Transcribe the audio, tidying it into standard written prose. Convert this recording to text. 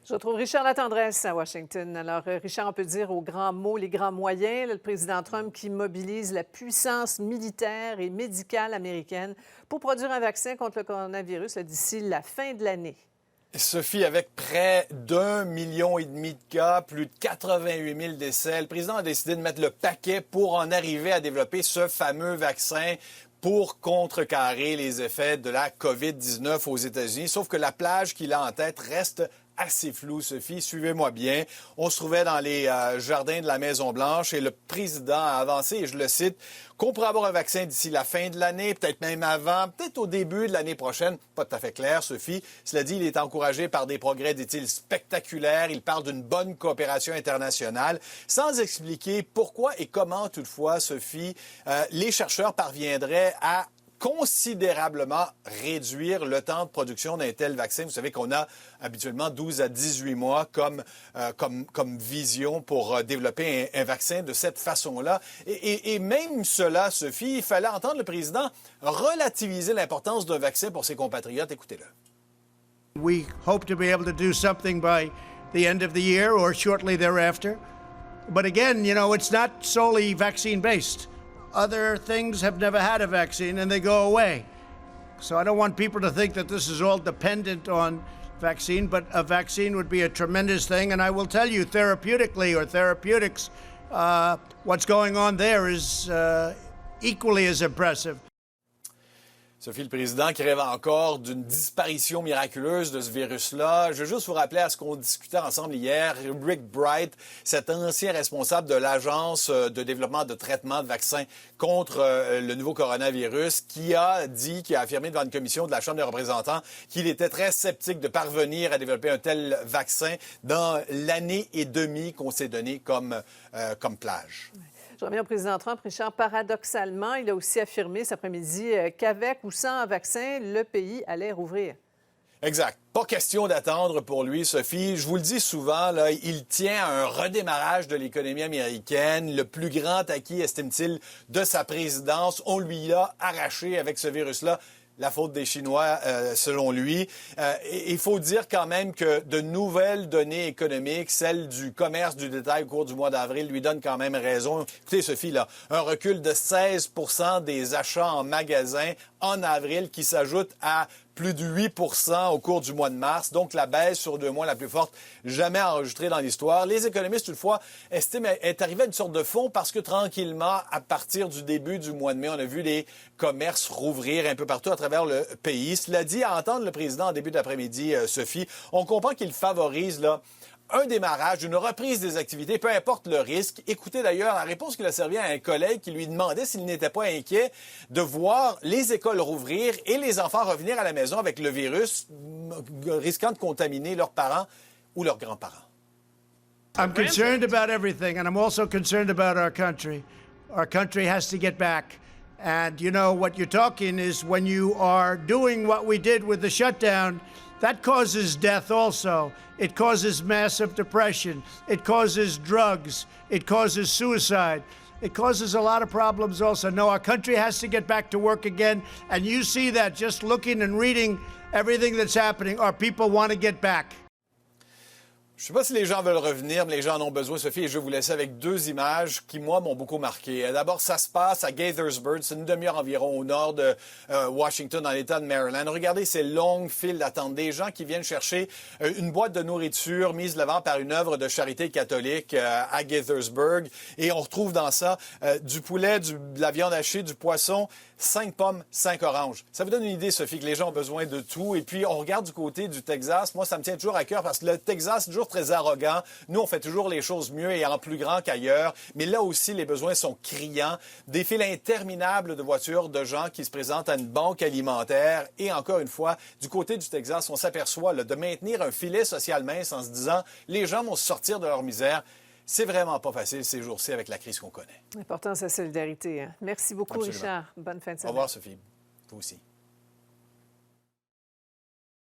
Je retrouve Richard Latendresse à Washington. Alors, Richard, on peut dire aux grands mots, les grands moyens, le président Trump qui mobilise la puissance militaire et médicale américaine pour produire un vaccin contre le coronavirus d'ici la fin de l'année. Sophie, avec près d'1,5 million de cas, plus de 88 000 décès, le président a décidé de mettre le paquet pour en arriver à développer ce fameux vaccin pour contrecarrer les effets de la COVID-19 aux États-Unis. Sauf que la plage qu'il a en tête reste assez floue, Sophie. Suivez-moi bien. On se trouvait dans les jardins de la Maison-Blanche et le président a avancé, et je le cite, qu'on pourrait avoir un vaccin d'ici la fin de l'année, peut-être même avant, peut-être au début de l'année prochaine. Pas tout à fait clair, Sophie. Cela dit, il est encouragé par des progrès, dit-il, spectaculaires. Il parle d'une bonne coopération internationale, sans expliquer pourquoi et comment, toutefois, Sophie, les chercheurs parviendraient à considérablement réduire le temps de production d'un tel vaccin. Vous savez qu'on a habituellement 12 à 18 mois comme vision pour développer un vaccin de cette façon-là. Et même cela, Sophie, il fallait entendre le président relativiser l'importance d'un vaccin pour ses compatriotes. Écoutez-le. We hope to be able to do something by the end of the year or shortly thereafter. But again, you know, it's not solely vaccine-based. Other things have never had a vaccine and they go away. So I don't want people to think that this is all dependent on vaccine, but a vaccine would be a tremendous thing. And I will tell you, therapeutically or therapeutics, what's going on there is equally as impressive. Sophie, le président qui rêve encore d'une disparition miraculeuse de ce virus-là. Je veux juste vous rappeler à ce qu'on discutait ensemble hier. Rick Bright, cet ancien responsable de l'Agence de développement de traitement de vaccins contre le nouveau coronavirus, qui a affirmé devant une commission de la Chambre des représentants qu'il était très sceptique de parvenir à développer un tel vaccin dans l'année et demie qu'on s'est donné comme plage. Je reviens au président Trump. Richard, paradoxalement, il a aussi affirmé cet après-midi qu'avec ou sans vaccin, le pays allait rouvrir. Exact. Pas question d'attendre pour lui, Sophie. Je vous le dis souvent, là, il tient à un redémarrage de l'économie américaine. Le plus grand acquis, estime-t-il, de sa présidence. On lui a arraché avec ce virus-là. La faute des Chinois, selon lui. Il faut dire quand même que de nouvelles données économiques, celles du commerce du détail au cours du mois d'avril, lui donnent quand même raison. Écoutez, Sophie, là, un recul de 16 % des achats en magasin en avril qui s'ajoute à plus de 8 % au cours du mois de mars. Donc, la baisse sur 2 mois la plus forte jamais enregistrée dans l'histoire. Les économistes, toutefois, estiment être arrivés à une sorte de fond parce que tranquillement, à partir du début du mois de mai, on a vu les commerces rouvrir un peu partout à travers le pays. Cela dit, à entendre le président en début d'après-midi, Sophie, on comprend qu'il favorise là un démarrage, une reprise des activités, peu importe le risque. Écoutez d'ailleurs la réponse qu'il a servi à un collègue qui lui demandait s'il n'était pas inquiet de voir les écoles rouvrir et les enfants revenir à la maison avec le virus, risquant de contaminer leurs parents ou leurs grands-parents. I'm concerned about everything, and I'm also concerned about our country. Our country has to get back. And, you know, what you're talking is when you are doing what we did with the shutdown, that causes death also. It causes massive depression. It causes drugs. It causes suicide. It causes a lot of problems also. No, our country has to get back to work again. And you see that just looking and reading everything that's happening. Our people want to get back. Je ne sais pas si les gens veulent revenir, mais les gens en ont besoin, Sophie, et je vais vous laisser avec 2 images qui, moi, m'ont beaucoup marqué. D'abord, ça se passe à Gaithersburg, c'est une demi-heure environ au nord de Washington, dans l'État de Maryland. Regardez ces longues files d'attente, des gens qui viennent chercher une boîte de nourriture mise de l'avant par une œuvre de charité catholique à Gaithersburg. Et on retrouve dans ça du poulet, de la viande hachée, du poisson, 5 pommes, 5 oranges. Ça vous donne une idée, Sophie, que les gens ont besoin de tout. Et puis, on regarde du côté du Texas. Moi, ça me tient toujours à cœur parce que le Texas, c'est toujours très arrogant. Nous, on fait toujours les choses mieux et en plus grand qu'ailleurs. Mais là aussi, les besoins sont criants. Des files interminables de voitures, de gens qui se présentent à une banque alimentaire. Et encore une fois, du côté du Texas, on s'aperçoit là, de maintenir un filet social mince en se disant les gens vont sortir de leur misère. C'est vraiment pas facile ces jours-ci avec la crise qu'on connaît. L'important, c'est la solidarité. Hein? Merci beaucoup, Absolument. Richard. Bonne fin de semaine. Au revoir, Sophie. Vous aussi.